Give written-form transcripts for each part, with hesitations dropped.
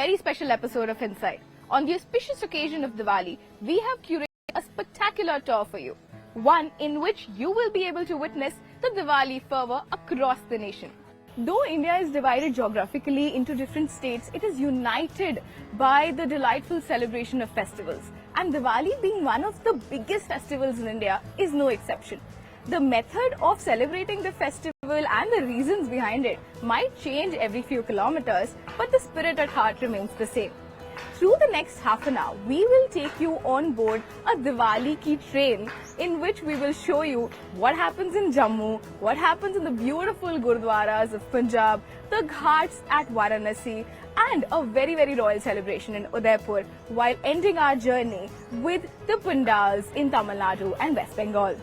very special episode of Insight. On the auspicious occasion of Diwali, we have curated a spectacular tour for you. One in which you will be able to witness the Diwali fervour across the nation. Though India is divided geographically into different states, it is united by the delightful celebration of festivals. And Diwali, being one of the biggest festivals in India, is no exception. The method of celebrating the festival and the reasons behind it might change every few kilometers, but the spirit at heart remains the same. Through the next half an hour, we will take you on board a Diwali ki train in which we will show you what happens in Jammu, what happens in the beautiful Gurdwaras of Punjab, the ghats at Varanasi, and a very, very royal celebration in Udaipur, while ending our journey with the pandals in Tamil Nadu and West Bengal.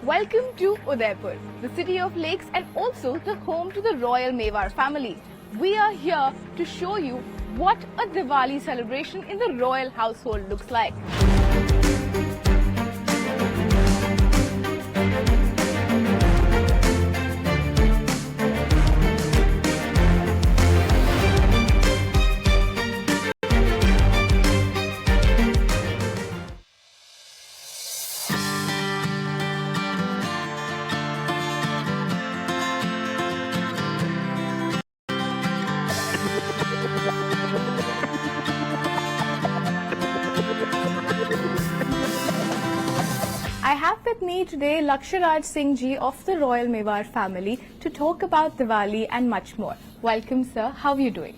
Welcome to Udaipur, the city of lakes and also the home to the royal Mewar family. We are here to show you what a Diwali celebration in the royal household looks like. I have with me today Laksharaj Singh Ji of the Royal Mewar family to talk about Diwali and much more. Welcome, sir. How are you doing?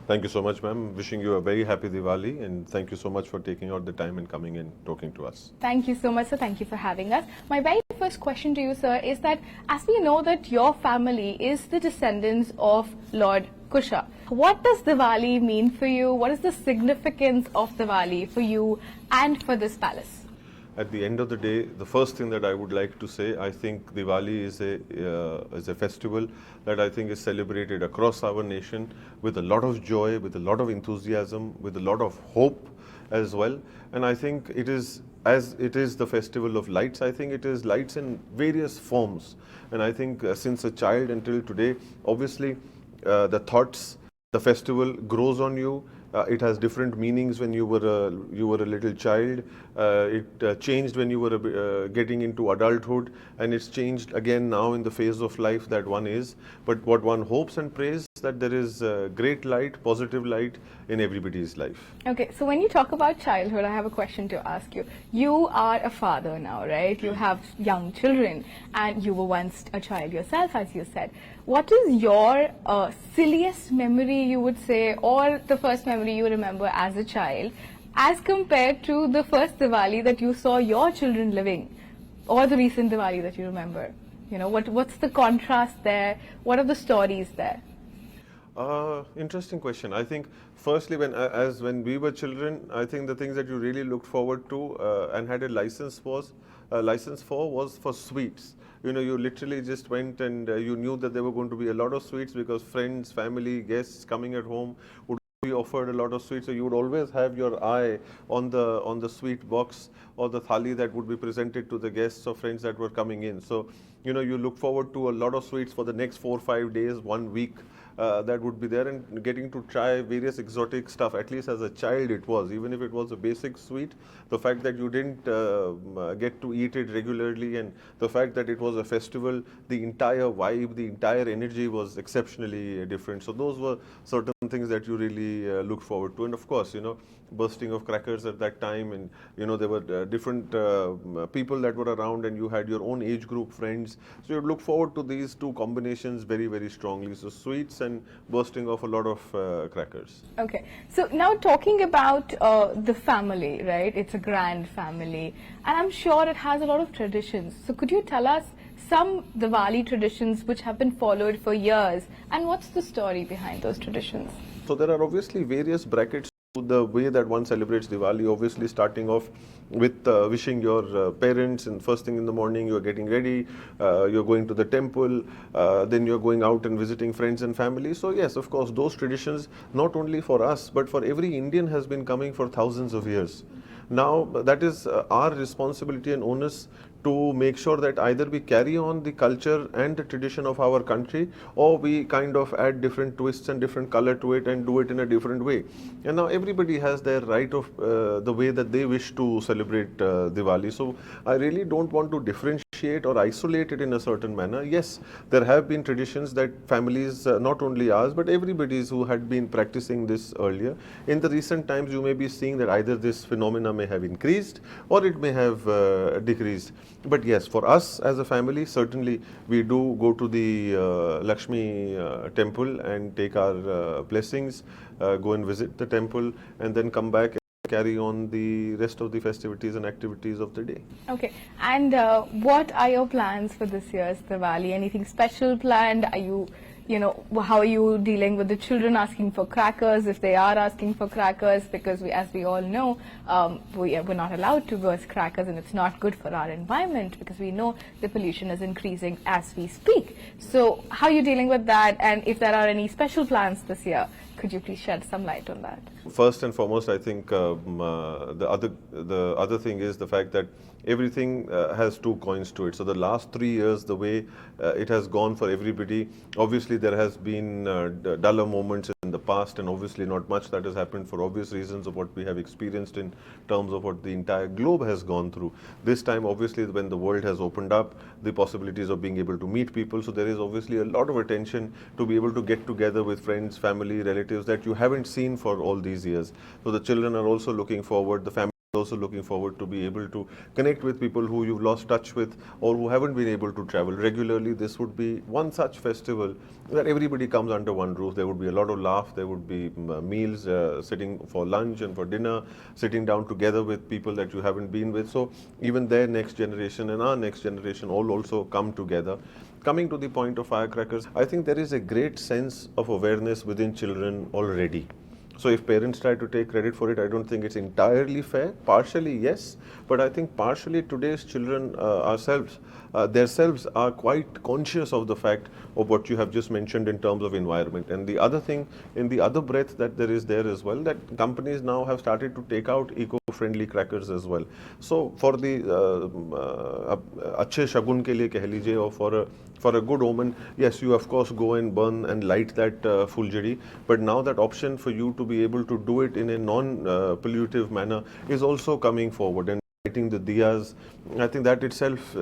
Thank you so much, ma'am. Wishing you a very happy Diwali, and thank you so much for taking out the time and coming and talking to us. Thank you so much, sir. Thank you for having us. My very first question to you, sir, is that as we know that your family is the descendants of Lord Kusha, what does Diwali mean for you? What is the significance of Diwali for you and for this palace? At the end of the day, the first thing that I would like to say, I think Diwali is a festival that I think is celebrated across our nation with a lot of joy, with a lot of enthusiasm, with a lot of hope as well. And I think it is, as it is the festival of lights, I think it is lights in various forms. And I think since a child until today, obviously the thoughts, the festival grows on you. It has different meanings when you were a little child. It changed when you were getting into adulthood, and it's changed again now in the phase of life that one is. But what one hopes and prays that there is great light, positive light in everybody's life. Okay, so when you talk about childhood, I have a question to ask you. You are a father now, right? You have young children, and you were once a child yourself, as you said. What is your silliest memory, you would say, or the first memory you remember as a child, as compared to the first Diwali that you saw your children living, or the recent Diwali that you remember? You know, what's the contrast there? What are the stories there? Interesting question. I think firstly, when we were children, I think the things that you really looked forward to and had a license for was for sweets. You know, you literally just went and you knew that there were going to be a lot of sweets because friends, family, guests coming at home would be offered a lot of sweets. So you would always have your eye on the sweet box or the thali that would be presented to the guests or friends that were coming in. So, you know, you look forward to a lot of sweets for the next 4 or 5 days, 1 week. That would be there, and getting to try various exotic stuff, at least as a child it was, even if it was a basic sweet, the fact that you didn't get to eat it regularly, and the fact that it was a festival, the entire vibe, the entire energy was exceptionally different. So those were certain things that you really looked forward to. And of course, you know, bursting of crackers at that time, and you know, there were different people that were around, and you had your own age group friends sweets. So you look forward to these two combinations very, very strongly. So sweets and bursting of a lot of crackers. Okay, so now talking about the family, right? It's a grand family, and I'm sure it has a lot of traditions. So could you tell us some Diwali traditions which have been followed for years, and what's the story behind those traditions? So there are obviously various brackets to the way that one celebrates Diwali. Obviously, starting off with wishing your parents, and first thing in the morning you're getting ready, you're going to the temple, then you're going out and visiting friends and family. So yes, of course, those traditions, not only for us but for every Indian, has been coming for thousands of years. Now that is our responsibility and onus to make sure that either we carry on the culture and the tradition of our country, or we kind of add different twists and different color to it and do it in a different way. And now everybody has their right of the way that they wish to celebrate Diwali. So I really don't want to differentiate or isolate it in a certain manner. Yes, there have been traditions that families, not only ours but everybody's, who had been practicing this earlier. In the recent times, you may be seeing that either this phenomena may have increased or it may have decreased. But yes, for us as a family, certainly we do go to the Lakshmi temple and take our blessings, go and visit the temple, and then come back and carry on the rest of the festivities and activities of the day. Okay, and what are your plans for this year's Diwali? Anything special planned? Are you, how are you dealing with the children asking for crackers, if they are asking for crackers? Because as we all know, we're not allowed to burst crackers, and it's not good for our environment, because we know the pollution is increasing as we speak. So how are you dealing with that? And if there are any special plans this year, could you please shed some light on that? First and foremost, I think the other thing is the fact that everything has two coins to it. So the last 3 years, the way it has gone for everybody, obviously there has been duller moments in the past, and obviously not much that has happened for obvious reasons of what we have experienced in terms of what the entire globe has gone through. This time, obviously, when the world has opened up, the possibilities of being able to meet people, so there is obviously a lot of attention to be able to get together with friends, family, relatives that you haven't seen for all these years. So the children are also looking forward, the family also looking forward to be able to connect with people who you've lost touch with or who haven't been able to travel regularly. This would be one such festival that everybody comes under one roof. There would be a lot of laugh, there would be meals, sitting for lunch and for dinner, sitting down together with people that you haven't been with. So even their next generation and our next generation all also come together. Coming to the point of firecrackers, I think there is a great sense of awareness within children already. So if parents try to take credit for it, I don't think it's entirely fair. Partially, yes, but I think partially today's children themselves are quite conscious of the fact of what you have just mentioned in terms of environment. And the other thing, in the other breath that there is there as well, that companies now have started to take out eco-friendly crackers as well. So for the अच्छे शगुन के लिए कह लीजिए, or for a good omen, yes, you of course go and burn and light that fulgari, but now that option for you to be able to do it in a non-pollutive manner is also coming forward. And lighting the diyas, I think that itself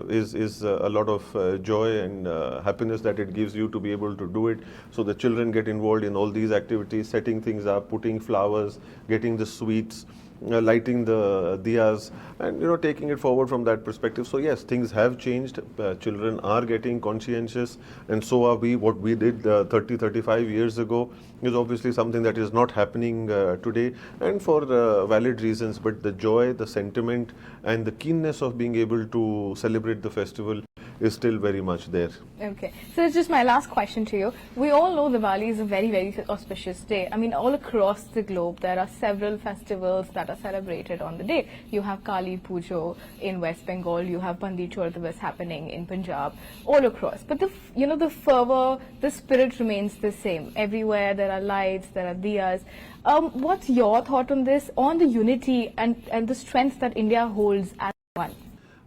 is a lot of joy and happiness that it gives you to be able to do it. So the children get involved in all these activities, setting things up, putting flowers, getting the sweets, lighting the diyas, and taking it forward from that perspective. So yes, things have changed. Children are getting conscientious, and so are we. What we did 30-35 years ago is obviously something that is not happening today, and for valid reasons. But the joy, the sentiment, and the keenness of being able to celebrate the festival is still very much there. Okay, so it's just my last question to you. We all know Diwali is a very, very auspicious day. I mean, all across the globe, there are several festivals that are celebrated on the day. You have Kali Pujo in West Bengal, you have Bandi Chor Divas happening in Punjab, all across. But the fervor, the spirit remains the same. Everywhere there are lights, there are diyas. What's your thought on this, on the unity and the strength that India holds as one?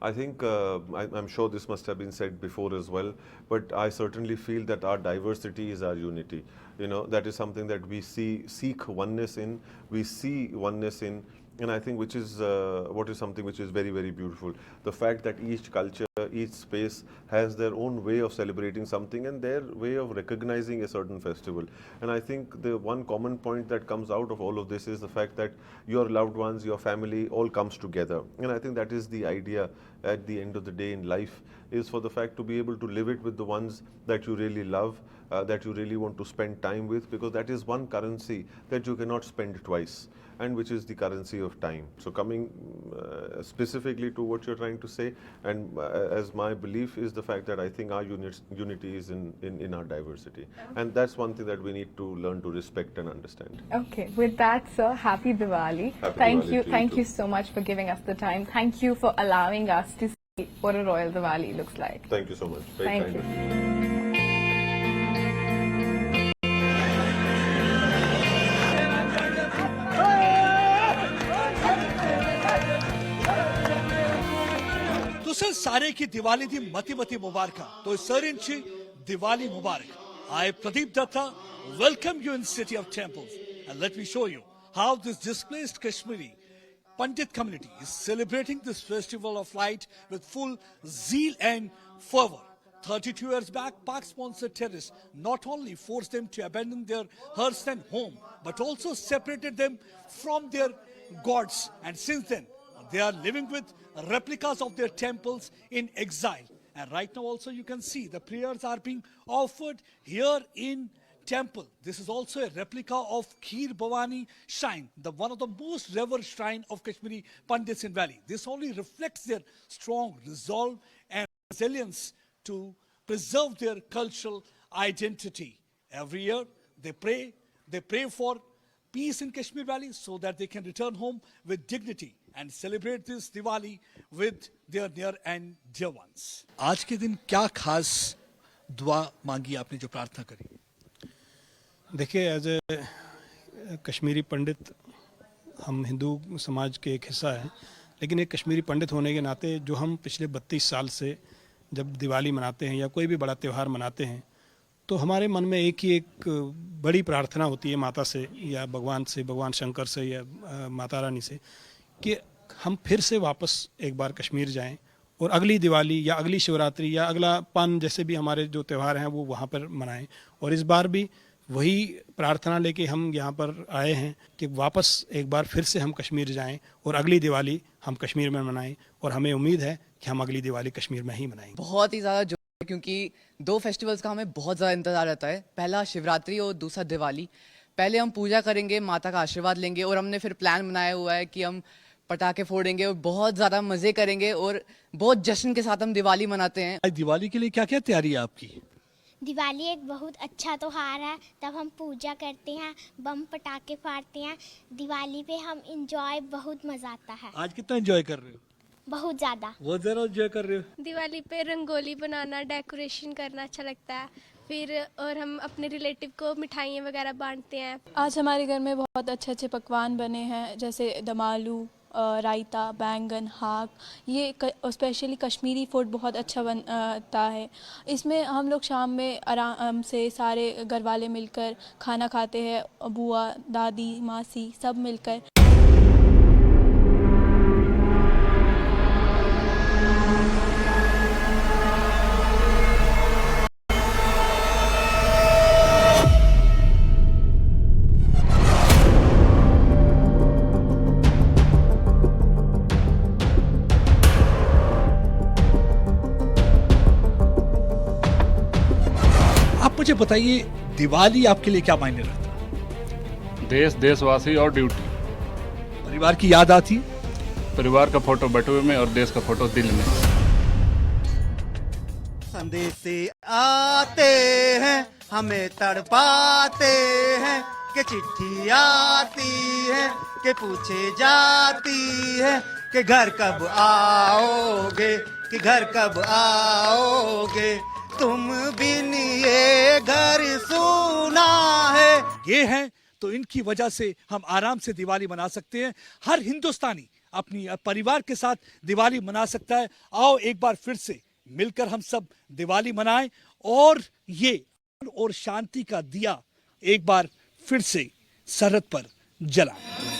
I think, I'm sure this must have been said before as well, but I certainly feel that our diversity is our unity. That is something that we seek oneness in, we see oneness in, and I think which is what is something which is very, very beautiful. The fact that each culture, each space has their own way of celebrating something and their way of recognizing a certain festival. And I think the one common point that comes out of all of this is the fact that your loved ones, your family all comes together. And I think that is the idea at the end of the day in life, is for the fact to be able to live it with the ones that you really love, that you really want to spend time with, because that is one currency that you cannot spend twice, and which is the currency of time. So coming specifically to what you're trying to say, and as my belief is the fact that I think our unity is in our diversity. And that's one thing that we need to learn to respect and understand. Okay, with that, sir, happy Diwali. Thank you so much for giving us the time. Thank you for allowing us to see what a royal Diwali looks like. Thank you so much. Very Thank kind you. of you. तुसें सारे की दिवाली दी मती मती मुबारक तो सरिंची दिवाली मुबारक I Pradeep Datta welcome you in City of Temples, and let me show you how this displaced Kashmiri Pandit community is celebrating this festival of light with full zeal and fervor. 32 years back, Pak-sponsored terrorists not only forced them to abandon their hearths and home, but also separated them from their gods. And since then, they are living with replicas of their temples in exile. And right now also you can see the prayers are being offered here in temple. This is also a replica of Kheer Bhavani shrine, one of the most revered shrine of Kashmiri Pandits in Valley. This only reflects their strong resolve and resilience to preserve their cultural identity. Every year they pray for peace in Kashmir Valley so that they can return home with dignity and celebrate this Diwali with their near and dear ones. आज के दिन क्या खास दुआ मांगी आपने जो प्रार्थना करी? देखिए, एज ए कश्मीरी पंडित हम हिंदू समाज के एक हिस्सा हैं, लेकिन एक कश्मीरी पंडित होने के नाते जो हम पिछले 32 साल से जब दिवाली मनाते हैं या कोई भी बड़ा त्यौहार मनाते हैं, तो हमारे मन में एक बड़ी प्रार्थना होती है माता से या भगवान से, भगवान शंकर से या माता रानी से, कि हम फिर से वापस एक बार कश्मीर जाएं और अगली दिवाली या अगली शिवरात्रि या अगला पान जैसे भी हमारे जो त्यौहार हैं वो वहाँ पर मनाएं। और इस बार भी वही प्रार्थना लेके हम यहाँ पर आए हैं कि वापस एक बार फिर से हम कश्मीर जाएं और अगली दिवाली हम कश्मीर में मनाएं, और हमें उम्मीद है कि हम अगली दिवाली कश्मीर में ही मनाएंगे। बहुत ही ज़्यादा जो, क्योंकि दो फेस्टिवल्स का हमें बहुत ज़्यादा इंतजार रहता है, पहला शिवरात्रि और दूसरा दिवाली। पहले हम पूजा करेंगे, माता का आशीर्वाद लेंगे, और हमने फिर प्लान बनाया हुआ है कि हम पटाखे फोड़ेंगे और बहुत ज़्यादा मज़े करेंगे और बहुत जश्न के साथ हम दिवाली मनाते हैं। आज दिवाली के लिए क्या क्या तैयारी है आपकी? दिवाली एक बहुत अच्छा त्योहार है, तब हम पूजा करते हैं, बम पटाखे फाड़ते हैं। दिवाली पे हम इंजॉय, बहुत मजा आता है। आज कितना एंजॉय कर रहे हो? बहुत ज़्यादा। बहुत ज़्यादा एंजॉय कर रहे हो? दिवाली पे रंगोली बनाना, डेकोरेशन करना अच्छा लगता है, फिर और हम अपने रिलेटिव को मिठाइयाँ वगैरह बांटते हैं। आज हमारे घर में बहुत अच्छे अच्छे पकवान बने हैं, जैसे दम आलू, रायता, बैंगन, हाक। ये स्पेशली कश्मीरी फूड बहुत अच्छा बनता है। इसमें हम लोग शाम में आराम से सारे घर वाले मिलकर खाना खाते हैं, बुआ, दादी, मासी सब मिलकर। मुझे बताइए, दिवाली आपके लिए क्या मायने रखता है? देश, देशवासी और ड्यूटी। परिवार की याद आती है? परिवार का फोटो बटुए में और देश का फोटो दिल में। संदेश से आते हैं, हमें तड़पाते हैं, कि चिट्ठी आती है, कि पूछे जाती है कि घर कब आओगे, कि घर कब आओगे, तुम बिन ये घर सुना है। ये है तो इनकी वजह से हम आराम से दिवाली मना सकते हैं। हर हिंदुस्तानी अपनी परिवार के साथ दिवाली मना सकता है। आओ एक बार फिर से मिलकर हम सब दिवाली मनाएं और ये और शांति का दिया एक बार फिर से सरहद पर जलाएं।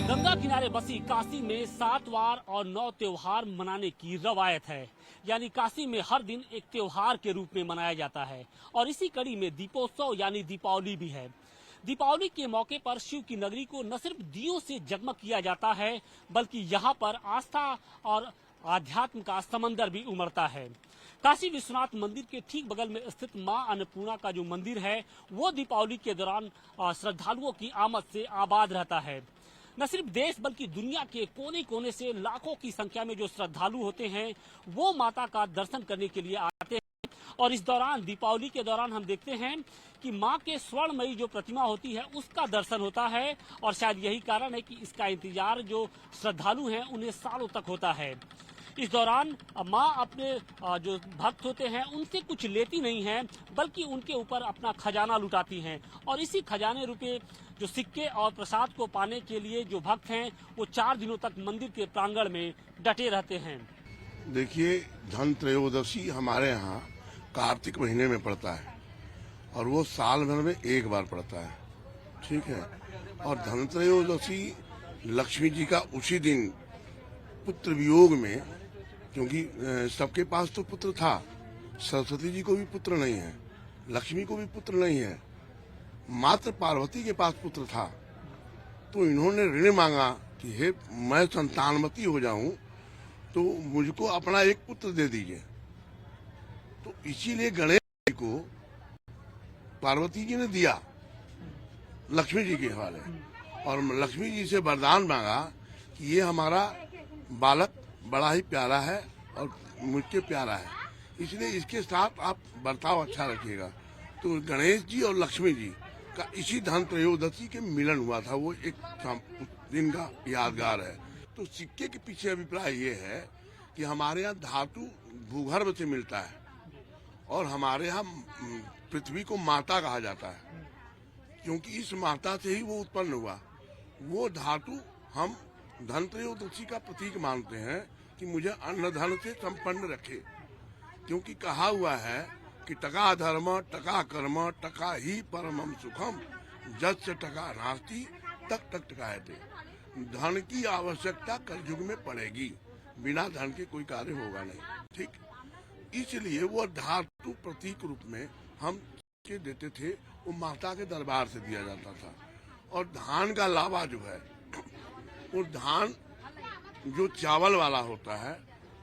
गंगा किनारे में बसी काशी में 7 वार और 9 त्योहार मनाने की रवायत है। यानी काशी में हर दिन एक त्योहार के रूप में मनाया जाता है और इसी कड़ी में दीपोत्सव यानी दीपावली भी है। दीपावली के मौके पर शिव की नगरी को न सिर्फ दियों से जगमग किया जाता है बल्कि यहाँ पर आस्था और आध्यात्म का समंदर भी उमड़ता है। काशी विश्वनाथ मंदिर के ठीक बगल में स्थित मां अन्नपूर्णा का जो मंदिर है वो दीपावली के दौरान श्रद्धालुओं की आमद से आबाद रहता है। न सिर्फ देश बल्कि दुनिया के कोने कोने से लाखों की संख्या में जो श्रद्धालु होते हैं वो माता का दर्शन करने के लिए आते हैं। और इस दौरान दीपावली के दौरान हम देखते हैं कि मां के स्वर्णमयी जो प्रतिमा होती है उसका दर्शन होता है और शायद यही कारण है कि इसका इंतजार जो श्रद्धालु हैं उन्हें सालों तक होता है। इस दौरान मां अपने जो भक्त होते हैं उनसे कुछ लेती नहीं है बल्कि उनके ऊपर अपना खजाना लुटाती हैं और इसी खजाने रुपए जो सिक्के और प्रसाद को पाने के लिए जो भक्त हैं वो 4 दिनों तक मंदिर के प्रांगण में डटे रहते हैं। देखिए, धन त्रयोदशी हमारे यहाँ कार्तिक महीने में पड़ता है और वो साल भर में एक बार पड़ता है, ठीक है। और धन त्रयोदशी लक्ष्मी जी का उसी दिन पुत्र वियोग में, क्योंकि सबके पास तो पुत्र था, सरस्वती जी को भी पुत्र नहीं है, लक्ष्मी को भी पुत्र नहीं है, मात्र पार्वती के पास पुत्र था, तो इन्होंने ऋण मांगा कि हे मैं संतानवती हो जाऊं तो मुझको अपना एक पुत्र दे दीजिए। तो इसीलिए गणेश जी को पार्वती जी ने दिया लक्ष्मी जी के हवाले और लक्ष्मी जी से वरदान मांगा कि ये हमारा बालक बड़ा ही प्यारा है और मुझसे प्यारा है, इसलिए इसके साथ आप बर्ताव अच्छा रखिएगा। तो गणेश जी और लक्ष्मी जी का इसी धन त्रयोदशी के मिलन हुआ था, वो एक दिन का यादगार है। तो सिक्के के पीछे अभिप्राय ये है कि हमारे यहाँ धातु भूगर्भ से मिलता है और हमारे यहाँ पृथ्वी को माता कहा जाता है, क्योंकि इस माता से ही वो उत्पन्न हुआ। वो धातु हम धन त्रयोदशी का प्रतीक मानते हैं कि मुझे अन्न धन से संपन्न रखे, क्योंकि कहा हुआ है कि टका धर्म टका कर्म टका ही परमम सुखम जद से टका नास्ती तक टकायते। धन की आवश्यकता कलयुग में पड़ेगी, बिना धन के कोई कार्य होगा नहीं, ठीक। इसलिए वो धातु प्रतीक रूप में हम के देते थे, वो माता के दरबार से दिया जाता था। और धान का लावा जो है, वो धान जो चावल वाला होता है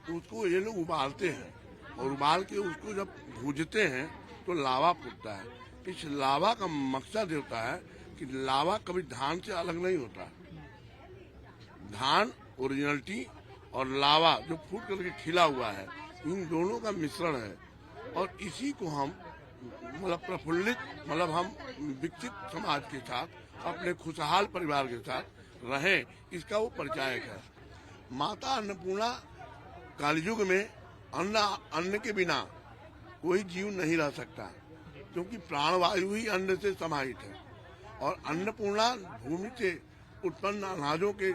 उसको ये लोग उबालते हैं और उबाल के उसको जब भूजते हैं तो लावा फूटता है। इस लावा का मकसद होता है कि लावा कभी धान से अलग नहीं होता। धान ओरिजिनलिटी और लावा जो फूट करके खिला हुआ है, इन दोनों का मिश्रण है और इसी को हम मतलब प्रफुल्लित, मतलब हम विकसित समाज के साथ अपने खुशहाल परिवार के साथ रहे, इसका वो परिचायक है। माता अन्नपूर्णा कलयुग में अन्न के बिना कोई जीव नहीं रह सकता, क्योंकि प्राणवायु ही अन्न से समाहित है और अन्नपूर्णा भूमि से उत्पन्न अनाजों के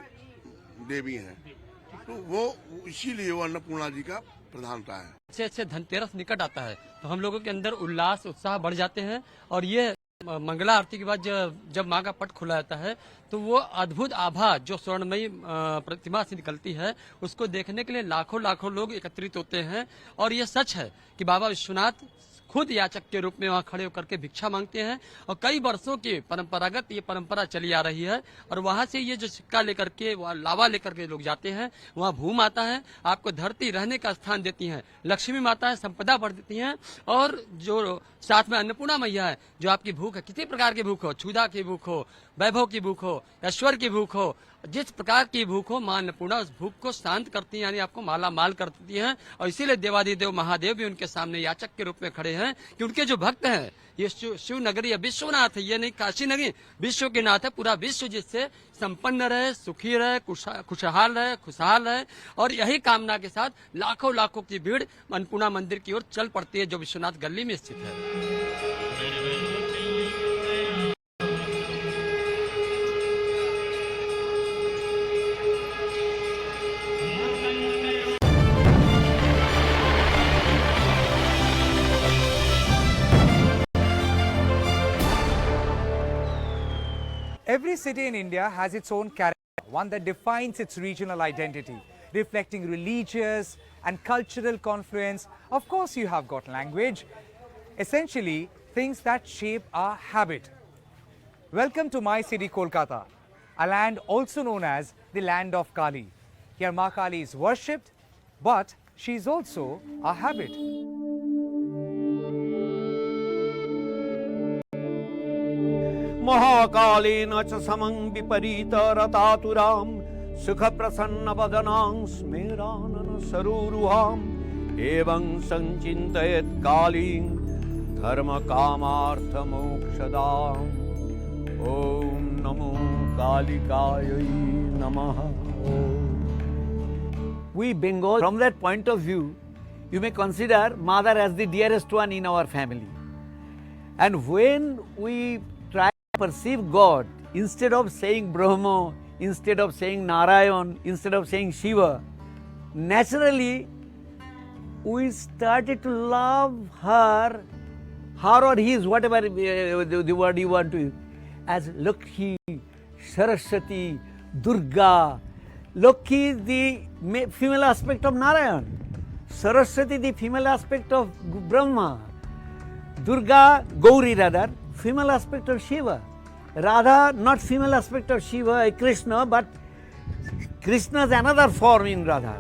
देवी हैं, तो वो इसीलिए वो अन्नपूर्णा जी का प्रधानता है। अच्छे धनतेरस निकट आता है तो हम लोगों के अंदर उल्लास उत्साह बढ़ जाते हैं और ये मंगला आरती के बाद जब माँ का पट खुला जाता है तो वो अद्भुत आभा जो स्वर्णमयी प्रतिमा से निकलती है उसको देखने के लिए लाखों लाखों लोग एकत्रित होते हैं। और ये सच है कि बाबा विश्वनाथ खुद याचक के रूप में वहाँ खड़े होकर के भिक्षा मांगते हैं और कई वर्षों की परंपरागत ये परंपरा चली आ रही है। और वहाँ से ये जो सिक्का लेकर के वहाँ लावा लेकर के लोग जाते हैं, वहाँ भू माता है आपको धरती रहने का स्थान देती हैं, लक्ष्मी माता है संपदा बढ़ देती हैं और जो साथ में अन्नपूर्णा मैया है जो आपकी भूख है, किसी प्रकार की भूख हो, क्षुधा की भूख हो, वैभव की भूख हो, ऐश्वर्य की भूख हो, जिस प्रकार की भूख हो, मां अन्नपूर्णा उस भूख को शांत करती हैं, यानी आपको माला माल कर देती हैं। और इसीलिए देवादिदेव महादेव भी उनके सामने याचक के रूप में खड़े हैं कि उनके जो भक्त हैं ये शिव नगरी है, विश्वनाथ है, ये नहीं काशी नगरी, विश्व के नाथ है। पूरा विश्व जिससे संपन्न रहे, सुखी रहे, खुशहाल रहे, खुशहाल रहे और यही कामना के साथ लाखों लाखों की भीड़ अन्नपूर्णा मंदिर की ओर चल पड़ती है जो विश्वनाथ गली में स्थित है। Every city in India has its own character. one that defines its regional identity, reflecting religious and cultural confluence. Of course, you have got language, essentially things that shape our habit. Welcome to my city, Kolkata, a land also known as the land of Kali. Here Ma Kali is worshipped, but she is also a habit. महाकालेन च समं विपरीत रतातुरां सुख प्रसन्न वदनां स्मेरानन सरूरुहाम् एवं संचिन्तयेत् कालीं धर्म कामार्थ मोक्षदाम् ओम नमो कालिकायै नमः. We Bengal, from that point of view, you may consider mother as the dearest one in our family. And when we try to perceive God, instead of saying Brahma, instead of saying Narayan, instead of saying Shiva, naturally we started to love her or his, whatever the word you want to use, as Lakshmi, Saraswati, Durga. Lakshmi is the female aspect of Narayan, Saraswati the female aspect of Brahma, Durga, Gauri rather, female aspect of Shiva, Radha not female aspect of Shiva, Krishna, but Krishna is another form in Radha.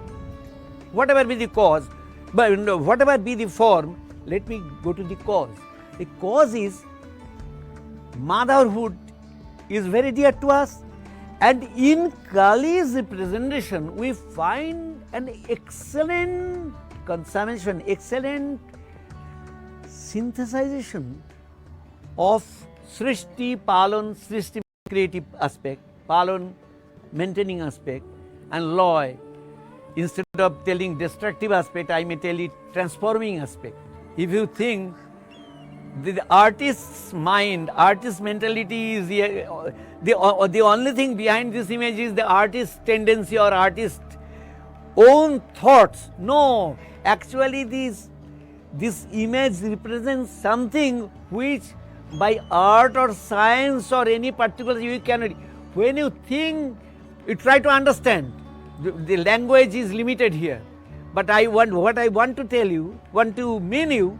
Whatever be the cause, but whatever be the form, let me go to the cause. The cause is motherhood is very dear to us, and in Kali's representation we find an excellent consummation, excellent synthesization of Srishti, Palan, Srishti creative aspect, Palan maintaining aspect, and Loy. Instead of telling destructive aspect, I may tell it transforming aspect. If you think the artist's mind, artist's mentality is the only thing behind this image is the artist's tendency or artist's own thoughts. No, actually this image represents something which by art or science or any particular you cannot. When you think, you try to understand. The language is limited here, but what I want to tell you, want to mean you,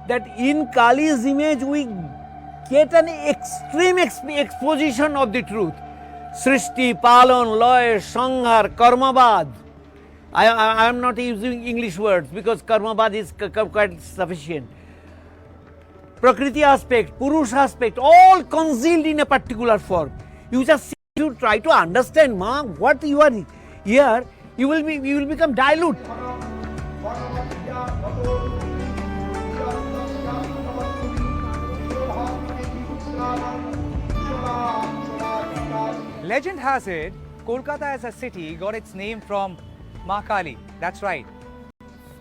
that in Kali's image we get an extreme exposition of the truth. Srishti, Palan, Loy, Sanghar, Karmabad. I am not using English words because Karmabad is quite sufficient. Prakriti aspect, Purush aspect, all concealed in a particular form. You just to try to understand, what you are here, you will become dilute. Legend has it, Kolkata as a city got its name from Ma Kali. That's right.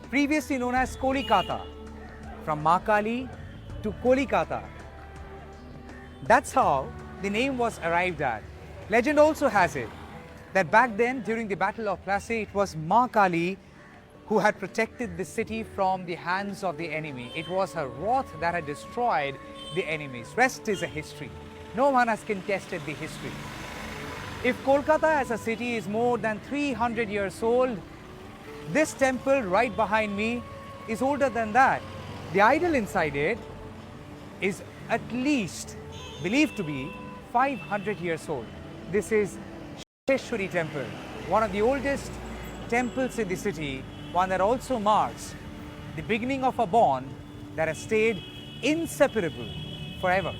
Previously known as Kolikata. From Ma Kali to Kolikata. That's how the name was arrived at. Legend also has it that back then during the Battle of Plassey, it was Ma Kali who had protected the city from the hands of the enemy. It was her wrath that had destroyed the enemies. Rest is a history. No one has contested the history. If Kolkata as a city is more than 300 years old, this temple right behind me is older than that. The idol inside it is at least believed to be 500 years old. This is Sheshwari temple, one of the oldest temples in the city, one that also marks the beginning of a bond that has stayed inseparable forever.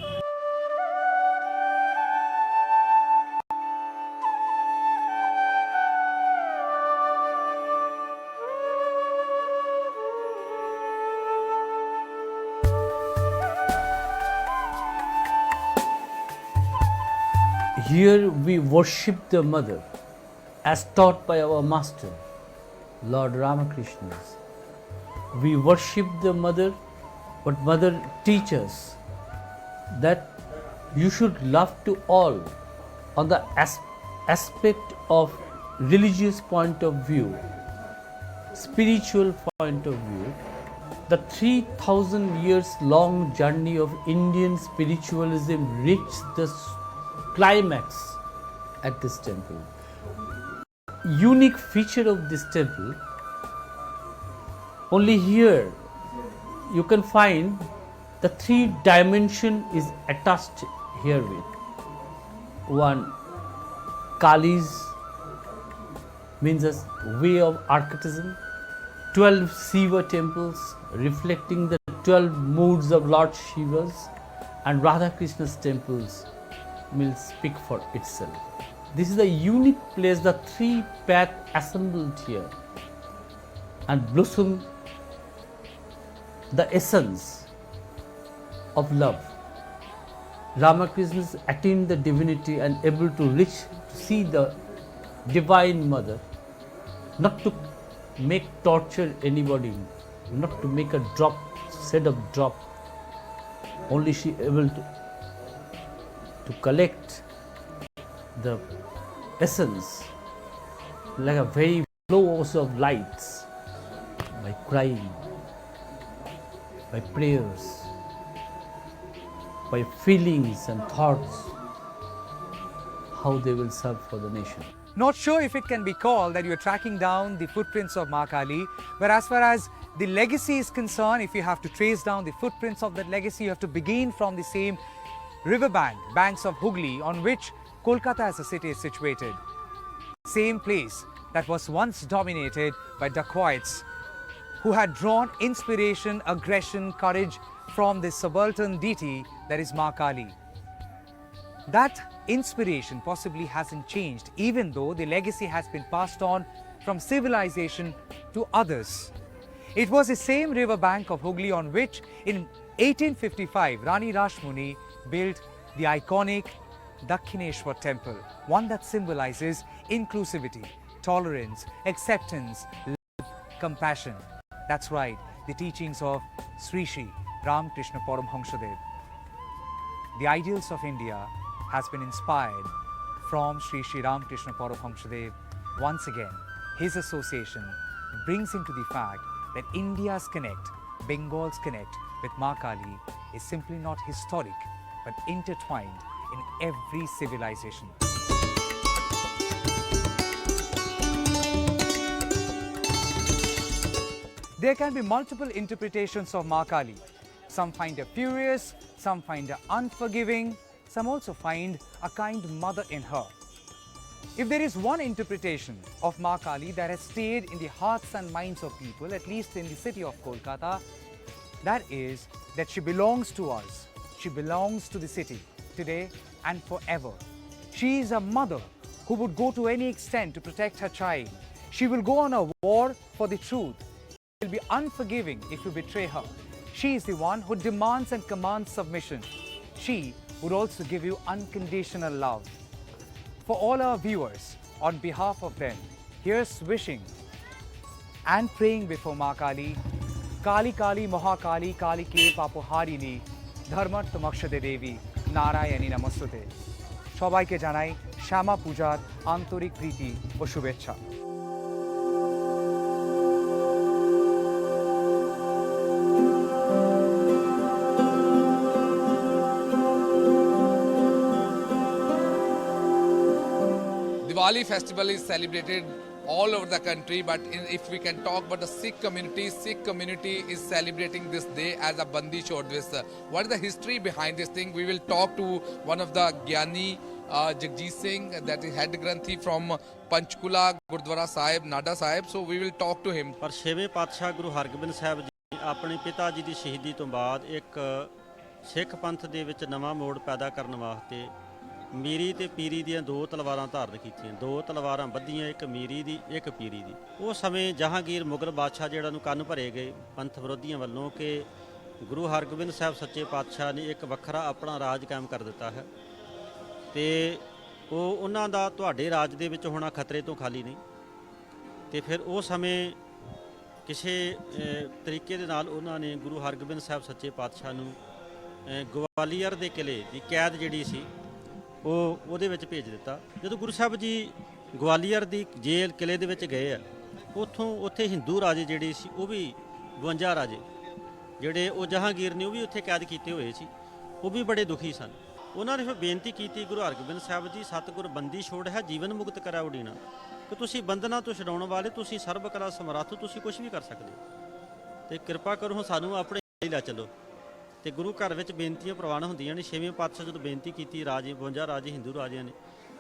Here we worship the mother as taught by our master, Lord Ramakrishna. We worship the mother, what mother teaches, that you should love to all on the aspect of religious point of view, spiritual point of view. The 3,000 years long journey of Indian spiritualism reached the climax at this temple. unique feature of this temple, only here you can find the 3 dimension is attached here with. One, Kali's means a way of archetypm, 12 Shiva temples reflecting the 12 moods of Lord Shiva's, and Radha Krishna's temples will speak for itself. This is a unique place, the 3 paths assembled here and blossom the essence of love. Ramakrishna attained the divinity and able to reach to see the divine mother, not to make torture anybody, not to make a drop, shed of drop. Only she able to collect the essence like a very flows of lights by crying, by prayers, by feelings and thoughts, how they will serve for the nation. Not sure if it can be called that you're tracking down the footprints of Ma Kali, but as far as the legacy is concerned, if you have to trace down the footprints of that legacy, you have to begin from the same riverbank, banks of Hooghly, on which Kolkata as a city is situated. Same place that was once dominated by dacoits who had drawn inspiration, aggression, courage from this subaltern deity that is Ma Kali. That inspiration possibly hasn't changed, even though the legacy has been passed on from civilization to others. It was the same riverbank of Hooghly on which in 1855 Rani Rashmuni built the iconic Dakshineshwar temple, one that symbolizes inclusivity, tolerance, acceptance, love, compassion. That's right, the teachings of Sri Sri Ramakrishna Paramhansadev. The ideals of India has been inspired from Sri Sri Ramakrishna Paramhansadev. Once again, his association brings into the fact that India's connect, Bengal's connect with Ma Kali is simply not historic but intertwined in every civilization. There can be multiple interpretations of Ma Kali. Some find her furious, some find her unforgiving, some also find a kind mother in her. If there is one interpretation of Ma Kali that has stayed in the hearts and minds of people, at least in the city of Kolkata, that is that she belongs to us. She belongs to the city today and forever. She is a mother who would go to any extent to protect her child. She will go on a war for the truth. She will be unforgiving if you betray her. She is the one who demands and commands submission. She would also give you unconditional love. For all our viewers, on behalf of them, here's wishing and praying before Ma Kali, Kali Kali Mahakali Kali Ke Papoharini Dharmat Tamakshade Devi Narayani Namastute. সবাইকে জানাই শ্যামা পূজার আন্তরিক প্রীতি ও শুভেচ্ছা। Diwali festival is celebrated all over the country, but if we can talk about the Sikh community is celebrating this day as a Bandi Chhod Divas. What is the history behind this thing? We will talk to one of the Gyani, Jagjit Singh, that is head Granthi from Panchkula Gurdwara Sahib, Nada Sahib. So we will talk to him. पर छेवें पातशाह गुरु हरगोबिंद ਸਾਹਿਬ ਜੀ ਆਪਣੇ ਪਿਤਾ ਜੀ ਦੀ ਸ਼ਹੀਦੀ ਤੋਂ ਬਾਅਦ ਇੱਕ ਸਿੱਖ ਪੰਥ ਦੇ ਵਿੱਚ ਨਵਾਂ ਮੋੜ ਪੈਦਾ ਕਰਨ ਵਾਸਤੇ ਮੀਰੀ ਤੇ ਪੀਰੀ ਦੀਆਂ 2 ਤਲਵਾਰਾਂ ਧਾਰਨ ਕੀਤੀਆਂ। 2 ਤਲਵਾਰਾਂ ਬੱਧੀਆਂ, ਇੱਕ ਮੀਰੀ ਦੀ ਇੱਕ ਪੀਰੀ ਦੀ। ਉਹ ਸਮੇਂ ਜਹਾਂਗੀਰ ਮੁਗਲ ਬਾਦਸ਼ਾਹ ਜਿਹੜਾ ਨੂੰ ਕੰਨ ਭਰੇ ਗਏ ਪੰਥ ਵਿਰੋਧੀਆਂ ਵੱਲੋਂ ਕਿ ਗੁਰੂ ਹਰਗੋਬਿੰਦ ਸਾਹਿਬ ਸੱਚੇ ਪਾਤਸ਼ਾਹ ਨੇ ਇੱਕ ਵੱਖਰਾ ਆਪਣਾ ਰਾਜ ਕਾਇਮ ਕਰ ਦਿੱਤਾ ਹੈ ਤੇ ਉਹ ਉਹਨਾਂ ਦਾ ਤੁਹਾਡੇ ਰਾਜ ਦੇ ਵਿੱਚ ਹੋਣਾ ਖਤਰੇ ਤੋਂ ਖਾਲੀ ਨਹੀਂ। ਤੇ ਫਿਰ ਉਹ ਸਮੇਂ ਕਿਸੇ ਤਰੀਕੇ ਦੇ ਨਾਲ ਉਹਨਾਂ ਨੇ ਗੁਰੂ ਹਰਗੋਬਿੰਦ ਸਾਹਿਬ ਸੱਚੇ ਪਾਤਸ਼ਾਹ ਨੂੰ ਗਵਾਲੀਅਰ ਦੇ ਕਿਲੇ ਦੀ ਕੈਦ ਜਿਹੜੀ ਸੀ ਉਹਦੇ ਵਿੱਚ ਭੇਜ ਦਿੱਤਾ। ਜਦੋਂ ਗੁਰੂ ਸਾਹਿਬ ਜੀ ਗਵਾਲੀਅਰ ਦੀ ਜੇਲ੍ਹ ਕਿਲੇ ਦੇ ਵਿੱਚ ਗਏ ਆ, ਉੱਥੇ ਹਿੰਦੂ ਰਾਜੇ ਜਿਹੜੇ ਸੀ ਉਹ ਵੀ 52 ਰਾਜੇ ਜਿਹੜੇ ਉਹ ਜਹਾਂਗੀਰ ਨੇ ਉਹ ਵੀ ਉੱਥੇ ਕੈਦ ਕੀਤੇ ਹੋਏ ਸੀ, ਉਹ ਵੀ ਬੜੇ ਦੁਖੀ ਸਨ। ਉਹਨਾਂ ਨੇ ਫਿਰ ਬੇਨਤੀ ਕੀਤੀ ਗੁਰੂ ਹਰਗੋਬਿੰਦ ਸਾਹਿਬ ਜੀ, ਸਤਿਗੁਰ ਬੰਦੀ ਛੋੜ ਹੈ ਜੀਵਨ ਮੁਕਤ ਕਰਾ ਉਡੀਣਾ। ਕਿ ਤੁਸੀਂ ਬੰਧਨਾਂ ਤੋਂ ਛਡਾਉਣ ਵਾਲੇ, ਤੁਸੀਂ ਸਰਬ ਕਲਾ ਸਮਰੱਥ, ਤੁਸੀਂ ਕੁਝ ਵੀ ਕਰ ਸਕਦੇ ਹੋ। ਤੇ ਕਿਰਪਾ ਕਰੋ ਸਾਨੂੰ ਆਪਣੇ ਲਈ ਲੈ ਚੱਲੋ। ਤੇ ਗੁਰੂ ਘਰ ਵਿੱਚ ਬੇਨਤੀਆਂ ਪ੍ਰਵਾਨ ਹੁੰਦੀਆਂ ਨੇ। 6ਵੇਂ ਪਾਤਸ਼ਾਹ ਜਦੋਂ ਬੇਨਤੀ ਕੀਤੀ, ਰਾਜੇ 52 ਰਾਜੇ ਹਿੰਦੂ ਰਾਜਿਆਂ ਨੇ,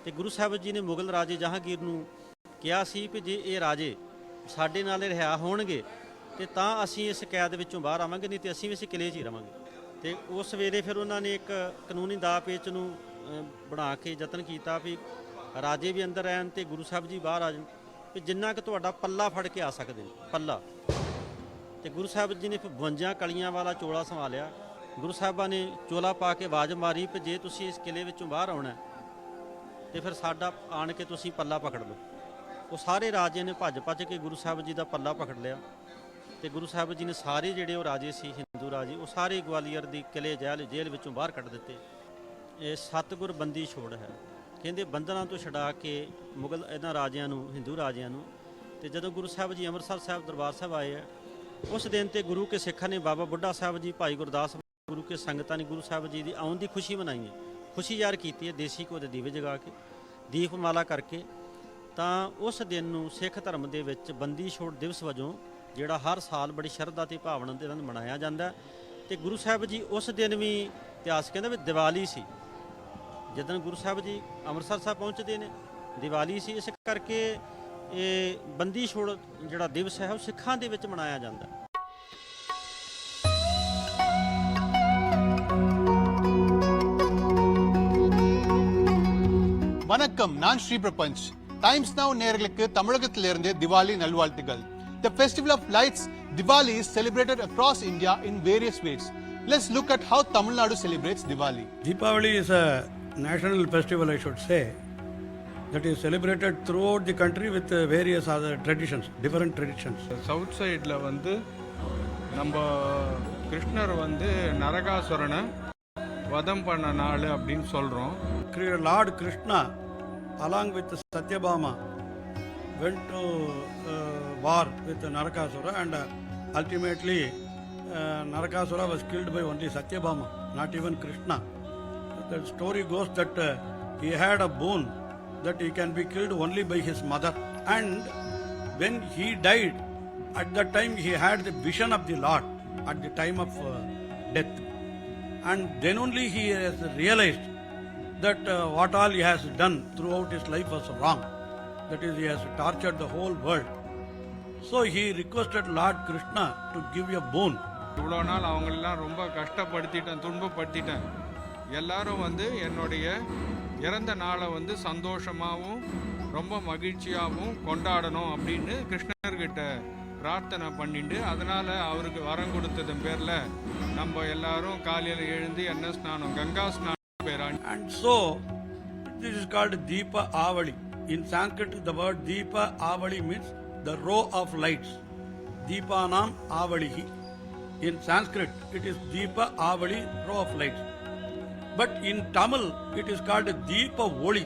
ਤੇ ਗੁਰੂ ਸਾਹਿਬ ਜੀ ਨੇ ਮੁਗਲ ਰਾਜੇ ਜਹਾਂਗੀਰ ਨੂੰ ਕਿਹਾ ਸੀ ਕਿ ਜੇ ਇਹ ਰਾਜੇ ਸਾਡੇ ਨਾਲ ਰਿਹਾ ਹੋਣਗੇ ਤੇ ਤਾਂ ਅਸੀਂ ਇਸ ਕੈਦ ਵਿੱਚੋਂ ਬਾਹਰ ਆਵਾਂਗੇ, ਨਹੀਂ ਤੇ ਅਸੀਂ ਵੀ ਇਸ ਕਿਲੇ 'ਚ ਹੀ ਰਵਾਂਗੇ। ਤੇ ਉਸ ਵੇਲੇ ਫਿਰ ਉਹਨਾਂ ਨੇ ਇੱਕ ਕਾਨੂੰਨੀ ਦਾਅ ਪੇਚ ਨੂੰ ਬਣਾ ਕੇ ਯਤਨ ਕੀਤਾ ਵੀ ਰਾਜੇ ਵੀ ਅੰਦਰ ਰਹਿਣ ਤੇ ਗੁਰੂ ਸਾਹਿਬ ਜੀ ਬਾਹਰ ਆ ਜਾਣ, ਵੀ ਜਿੰਨਾ ਕਿ ਤੁਹਾਡਾ ਪੱਲਾ ਫੜ ਕੇ ਆ ਸਕਦੇ ਨੇ, ਪੱਲਾ। ਤੇ ਗੁਰੂ ਸਾਹਿਬ ਜੀ ਨੇ 52 ਕਲੀਆਂ ਵਾਲਾ ਚੋਲਾ ਸੰਭਾਲਿਆ। ਗੁਰੂ ਸਾਹਿਬਾਂ ਨੇ ਚੋਲਾ ਪਾ ਕੇ ਆਵਾਜ਼ ਮਾਰੀ ਕਿ ਜੇ ਤੁਸੀਂ ਇਸ ਕਿਲੇ ਵਿੱਚੋਂ ਬਾਹਰ ਆਉਣਾ ਤੇ ਫਿਰ ਸਾਡਾ ਆਣ ਕੇ ਤੁਸੀਂ ਪੱਲਾ ਪਕੜ ਲਓ। ਉਹ ਸਾਰੇ ਰਾਜੇ ਨੇ ਭੱਜ ਕੇ ਗੁਰੂ ਸਾਹਿਬ ਜੀ ਦਾ ਪੱਲਾ ਪਕੜ ਲਿਆ ਤੇ ਗੁਰੂ ਸਾਹਿਬ ਜੀ ਨੇ ਸਾਰੇ ਜਿਹੜੇ ਉਹ ਰਾਜੇ ਸੀ ਹਿੰਦੂ ਰਾਜੇ, ਉਹ ਸਾਰੇ ਗਵਾਲੀਅਰ ਦੀ ਕਿਲੇ ਜੇਲ੍ਹ ਵਿੱਚੋਂ ਬਾਹਰ ਕੱਢ ਦਿੱਤੇ। ਇਹ ਸਤਿਗੁਰ ਬੰਦੀ ਛੋੜ ਹੈ, ਕਹਿੰਦੇ ਬੰਧਨਾਂ ਤੋਂ ਛਡਾ ਕੇ ਮੁਗਲ ਇਹਨਾਂ ਰਾਜਿਆਂ ਨੂੰ, ਹਿੰਦੂ ਰਾਜਿਆਂ ਨੂੰ। ਤੇ ਜਦੋਂ ਗੁਰੂ ਸਾਹਿਬ ਜੀ ਅੰਮ੍ਰਿਤਸਰ ਸਾਹਿਬ ਦਰਬਾਰ ਸਾਹਿਬ ਆਏ ਆ, ਉਸ ਦਿਨ ਤੇ ਗੁਰੂ ਕੇ ਸਿੱਖਾਂ ਨੇ ਬਾਬਾ ਬੁੱਢਾ ਸਾਹਿਬ ਜੀ, ਭਾਈ ਗੁਰਦਾਸ, ਗੁਰੂ ਕੇ ਸੰਗਤਾਂ ਨੇ ਗੁਰੂ ਸਾਹਿਬ ਜੀ ਦੀ ਆਉਣ ਦੀ ਖੁਸ਼ੀ ਮਨਾਈ ਹੈ, ਖੁਸ਼ੀ ਜ਼ਾਹਰ ਕੀਤੀ ਹੈ ਦੇਸੀ ਘਿਓ ਦੇ ਦੀਵੇ ਜਗਾ ਕੇ, ਦੀਪਮਾਲਾ ਕਰਕੇ। ਤਾਂ ਉਸ ਦਿਨ ਨੂੰ ਸਿੱਖ ਧਰਮ ਦੇ ਵਿੱਚ ਬੰਦੀ ਛੋੜ ਦਿਵਸ ਵਜੋਂ, ਜਿਹੜਾ ਹਰ ਸਾਲ ਬੜੀ ਸ਼ਰਧਾ ਤੇ ਭਾਵਨਾ ਦੇ ਨਾਲ ਮਨਾਇਆ ਜਾਂਦਾ। ਤੇ ਗੁਰੂ ਸਾਹਿਬ ਜੀ ਉਸ ਦਿਨ ਵੀ ਇਤਿਹਾਸ ਕਹਿੰਦਾ ਵੀ ਦੀਵਾਲੀ ਸੀ, ਜਦੋਂ ਗੁਰੂ ਸਾਹਿਬ ਜੀ ਅੰਮ੍ਰਿਤਸਰ ਸਾਹਿਬ ਪਹੁੰਚਦੇ ਨੇ, ਦੀਵਾਲੀ ਸੀ। ਇਸ ਕਰਕੇ ਇਹ ਬੰਦੀ ਛੋੜ ਜਿਹੜਾ ਦਿਵਸ ਹੈ ਉਹ ਸਿੱਖਾਂ ਦੇ ਵਿੱਚ ਮਨਾਇਆ ਜਾਂਦਾ। வணக்கம், நான் ஸ்ரீ பிரபஞ்ச். டைம்ஸ் நவ் நேயர்களுக்கு தமிழகத்திலிருந்து திவாலி நல்வாழ்த்துகள். The festival of lights, Diwali, is celebrated across India in various ways. Let's look at how Tamil Nadu celebrates Diwali. Deepavali is a national festival, I should say, that is celebrated throughout the country with various other traditions, different traditions. South சைடில் வந்து நம்ம கிருஷ்ணர் வந்து நரகாசுரனை வதம் பண்ண நாள் அப்படின்னு சொல்கிறோம். Lord Krishna, along with Satyabhama, went to war with Narakasura, and ultimately Narakasura was killed by only Satyabhama, not even Krishna. The story goes that he had a boon that he can be killed only by his mother, and when he died, at that time he had the vision of the Lord at the time of death, and then only he has realized that what all he has done throughout his life was wrong. That is, he has tortured the whole world. So he requested Lord Krishna to give a boon. இவ்வளோ நாள் அவங்களெல்லாம் ரொம்ப கஷ்டப்படுத்திட்டேன், துன்பப்படுத்திட்டேன். எல்லாரும் வந்து என்னுடைய இறந்த நாளை வந்து சந்தோஷமாகவும் ரொம்ப மகிழ்ச்சியாகவும் கொண்டாடணும் அப்படின்னு கிருஷ்ணர்கிட்ட பிரார்த்தனை பண்ணிட்டு, அதனால் அவருக்கு வரம் கொடுத்ததன் பேரில் நம்ம எல்லாரும் காலையில் எழுந்து எண்ணெய் ஸ்நானம், கங்கா ஸ்நானம் பேரான். And so this is called Deepa Avali. In Sanskrit, the word Deepa Avali means the row of lights. Deepanam Avalihi. In Sanskrit, it is Deepa Avali, row of lights. But in Tamil, it is called Deepa Oli,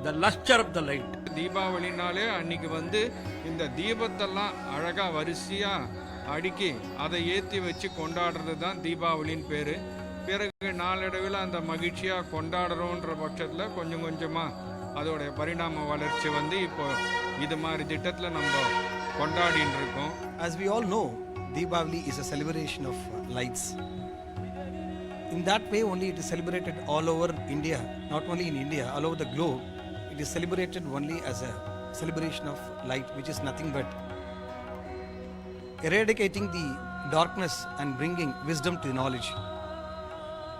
the luster of the light. தீபாவளினாலே அன்னைக்கு வந்து இந்த தீபத்தெல்லாம் அழகாக வரிசையாக அடுக்கி அதை ஏற்றி வச்சு கொண்டாடுறது தான் தீபாவளின்னு பேர். பிறகு நாளடைவில் அந்த மகிழ்ச்சியாக கொண்டாடுறோன்ற பட்சத்தில் கொஞ்சம் கொஞ்சமாக அதோடைய பரிணாம வளர்ச்சி வந்து இப்போ இது மாதிரி திட்டத்தில் நம்ம கொண்டாடின்னு இருக்கோம். As we all know, Diwali is a celebration of lights. In that way only it is celebrated all over India, not only in India, all over the globe. It is celebrated only as a celebration of light, which is nothing but eradicating the darkness and bringing wisdom to knowledge.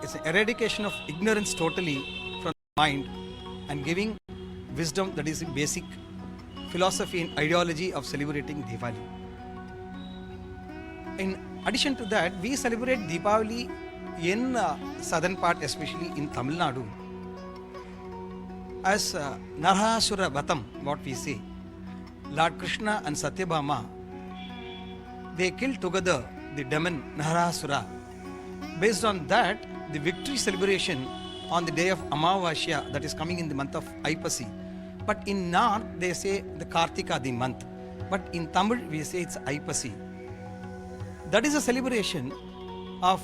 It's an eradication of ignorance totally from the mind and giving wisdom, that is the basic philosophy and ideology of celebrating Diwali. In addition to that, we celebrate Diwali in southern part, especially in Tamil Nadu, as Narahasura Vatam, what we say. Lord Krishna and Satyabhama, they killed together the demon Narahasura. Based on that, the victory celebration on the day of Amavasya, that is coming in the month of Aipasi. But in North, they say the Kartika, the month. But in Tamil, we say it's Aipasi. That is a celebration of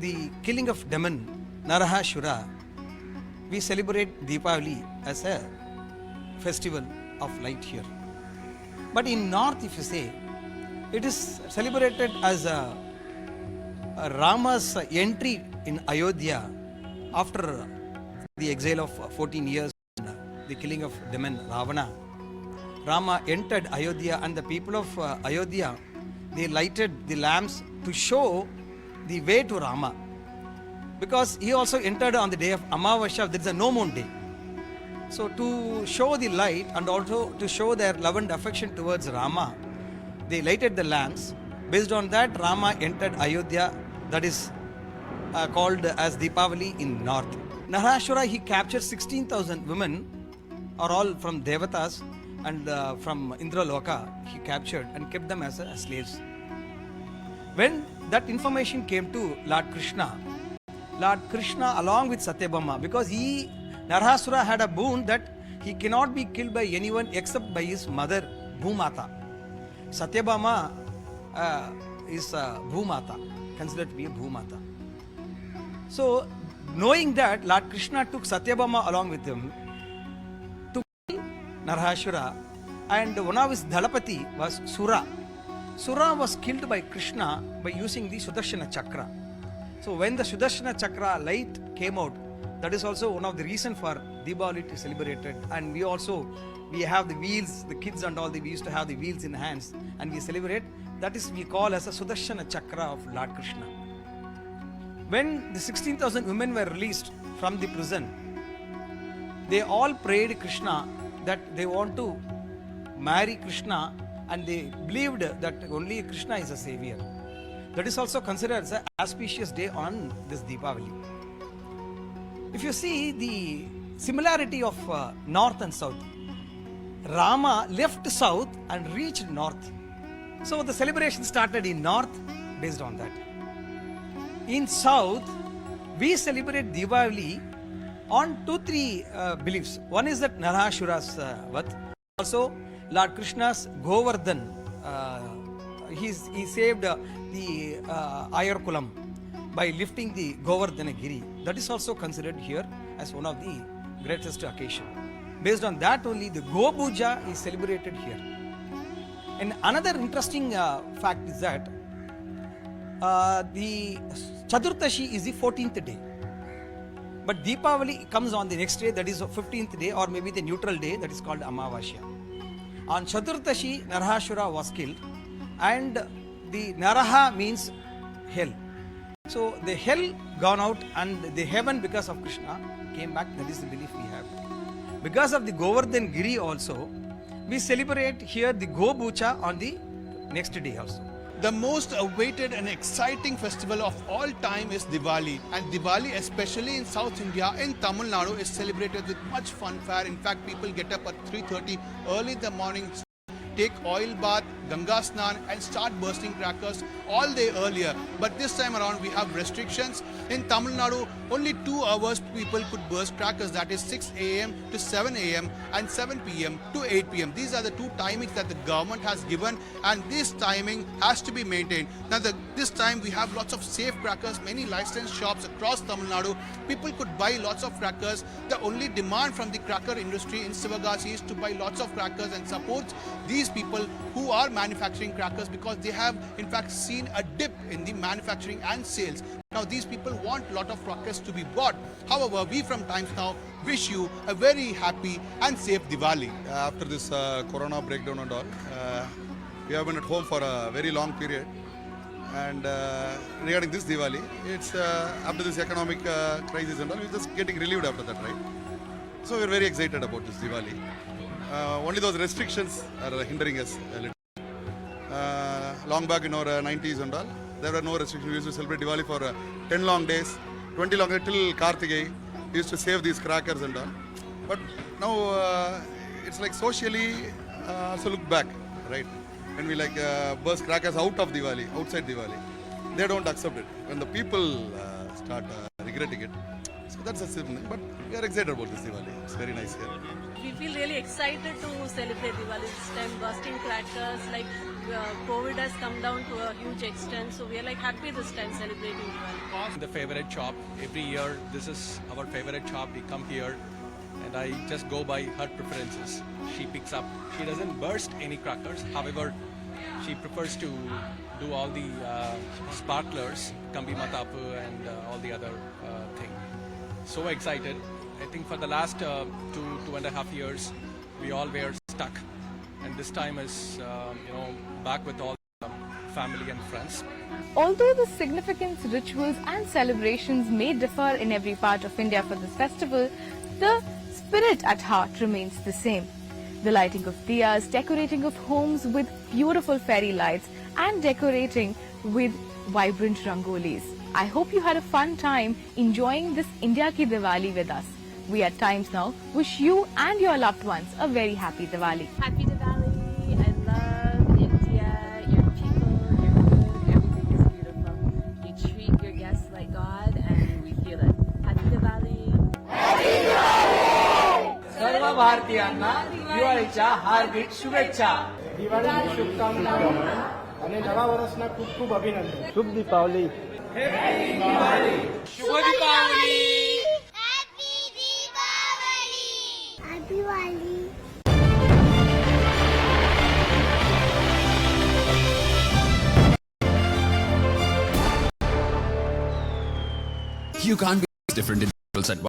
the killing of demon Narahasura. We celebrate Deepavali as a festival of light here. But in north, if you say, it is celebrated as Rama's entry in Ayodhya after the exile of 14 years, the killing of demon Ravana. Rama entered Ayodhya, and the people of Ayodhya, they lighted the lamps to show the way to Rama. Because he also entered on the day of Amavasya, there is a no moon day. So to show the light and also to show their love and affection towards Rama, they lighted the lamps. Based on that, Rama entered Ayodhya, that is called as Deepavali in north. Narashura, he captured 16,000 women, are all from Devatas and from Indraloka, he captured and kept them as slaves. When that information came to Lord Krishna along with Satyabhama, because Narasura had a boon that he cannot be killed by anyone except by his mother Bhumata. Satyabhama is Bhumata, considered to be a Bhumata. So knowing that, Lord Krishna took Satyabhama along with him to kill Narashura, and one of his Dhalapati was Sura. Sura was killed by Krishna by using the Sudarshana Chakra. So when the Sudarshana Chakra light came out, that is also one of the reasons for Diwali to celebrate it. And we have the wheels, the kids and all, we used to have the wheels in hands and we celebrate. That is we call as a Sudarshana Chakra of Lord Krishna. When the 16,000 women were released from the prison, they all prayed Krishna that they want to marry Krishna, and they believed that only Krishna is a savior. That is also considered as an auspicious day on this Deepavali. If you see the similarity of north and south, Rama left south and reached north. So the celebration started in north based on that. In south, we celebrate Diwali on 2-3 beliefs. One is that Narashura's Vat. Also, Lord Krishna's Govardhan. He saved the Ayarkulam by lifting the Govardhana Giri. That is also considered here as one of the greatest occasion. Based on that only, the Go Puja is celebrated here. And another interesting fact is that the Chaturdashi is the 14th day. But Deepavali comes on the next day, that is the 15th day, or maybe the neutral day, that is called Amavasya. On Chaturdashi, Narahashura was killed, and the Naraha means hell. So the hell gone out and the heaven, because of Krishna, came back. That is the belief we have. Because of the Govardhan Giri also, we celebrate here the Go Puja on the next day also. The most awaited and exciting festival of all time is Diwali, and Diwali, especially in South India, in Tamil Nadu, is celebrated with much fanfare. In fact, people get up at 3:30 early in the morning, take oil bath, Ganga Snan, and start bursting crackers all day earlier. But this time around we have restrictions. In Tamil Nadu, only 2 hours people could burst crackers, that is 6 a.m. to 7 a.m. and 7 p.m. to 8 p.m. These are the 2 timings that the government has given, and this timing has to be maintained. Now this time we have lots of safe crackers, many licensed shops across Tamil Nadu. People could buy lots of crackers. The only demand from the cracker industry in Sivagasi is to buy lots of crackers and support these people who are manufacturing crackers, because they have in fact seen a dip in the manufacturing and sales. Now these people want a lot of crackers to be bought. However, we from Times Now wish you a very happy and safe Diwali. After this corona breakdown and all, we have been at home for a very long period. And regarding this Diwali, it's after this economic crisis and all, we're just getting relieved after that, right? So we're very excited about this Diwali. Only those restrictions are hindering us a little. Long back in our 90s and all, there were no restrictions. We used to celebrate Diwali for 10 long days, 20 long days till Kartigay. We used to save these crackers and all. But now it's like socially also look back, right? When we burst crackers out of Diwali, outside Diwali, they don't accept it. When the people start regretting it, so that's a simple thing. But we are excited about this Diwali. It's very nice here. We feel really excited to celebrate Diwali this time, bursting crackers. COVID has come down to a huge extent, so we are happy this time celebrating Diwali. The favorite shop every year. This is our favorite shop. We come here and I just go by her preferences. She picks up. She doesn't burst any crackers. However, she prefers to do all the sparklers, Kambi Matapu, and all the other thing. So excited. I think for the last 2.5 years, we all were stuck, and this time is back with all family and friends. Although the significance, rituals and celebrations may differ in every part of India for this festival, the spirit at heart remains the same. The lighting of diyas, decorating of homes with beautiful fairy lights and decorating with vibrant rangolis. I hope you had a fun time enjoying this India Ki Diwali with us. We at Times Now wish you and your loved ones a very happy Diwali. Happy Diwali. I love India, your people, your food, everything is beautiful. You treat your guests like God and we feel it. Happy Diwali. Happy Diwali! सर्व भारतीयांना दिवाळीच्या हार्दिक शुभेच्छा. दिवाळीच्या शुभकामना आणि नवा वर्षना खूप खूप अभिनंदन. शुभ दीपावली. शुभ Deepawali. You can't be different in at